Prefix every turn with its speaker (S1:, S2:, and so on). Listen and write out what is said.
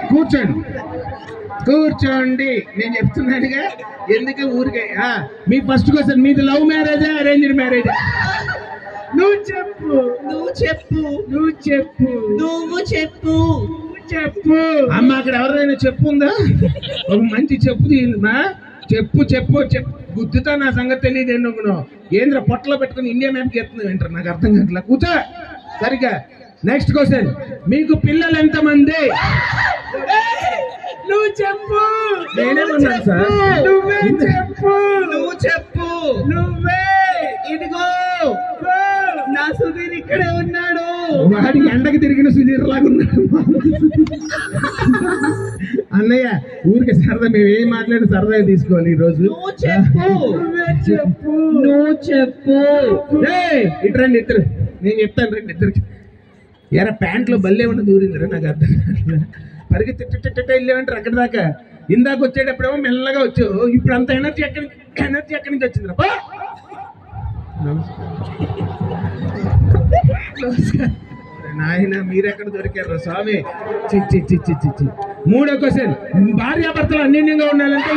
S1: కూర్చోండి కూర్చోండి నేను చెప్తున్నానుగా ఎందుకు ఊరికే మీ ఫస్ట్ క్వశ్చన్ మీది లవ్ మ్యారేజా అరేంజ్డ్ మ్యారేజా నువ్వు చెప్పు అమ్మ అక్కడ ఎవరైనా చెప్పు ఉందా ఒక మంచి చెప్పు తీయమ్మా చెప్పు గుద్దుతా నా సంగతి తెలియదు అనుకున్నావు ఏంద్ర పొట్టలో పెట్టుకుని ఇండియా మ్యాప్కి ఎత్తున్నావు ఏంటారు నాకు అర్థం కావట్లా కూర్చో సరిగ్గా నెక్స్ట్ క్వశ్చన్ మీకు పిల్లలు ఎంతమంది నువ్వు చెప్పు నేనేమన్నాను సార్ నువ్వు చెప్పు నువ్వే ఇదిగో నా సుధీర్ ఇక్కడే ఉన్నాడు వాడికి ఎండకి తిరిగిన సుధీర్ లాగా ఉన్నాడు అన్నయ్య ఊరికి సరదా మేము ఏం మాట్లాడి సరదాగా తీసుకోవాలి ఈ రోజు నువ్వు చెప్పు ఇట్రండి ఇద్దరు నేను చెప్తాను రండి ఇద్దరికి ఎరా ప్యాంట్లో బల్లే ఉన్న దూరిందిరా నాకు అర్థం పరిగెత్తి వెళ్ళేవంటారు అక్కడి దాకా ఇందాక వచ్చేటప్పుడేమో మెల్లగా వచ్చావు ఇప్పుడు అంత ఎనర్జీ ఎక్కడి నుంచి వచ్చిందిరా నమస్కారం నాయన మీరెక్కడ దొరికారు స్వామి చి మూడో క్వశ్చన్ భార్యాభర్తలు అన్యోన్యంగా ఉండాలంటే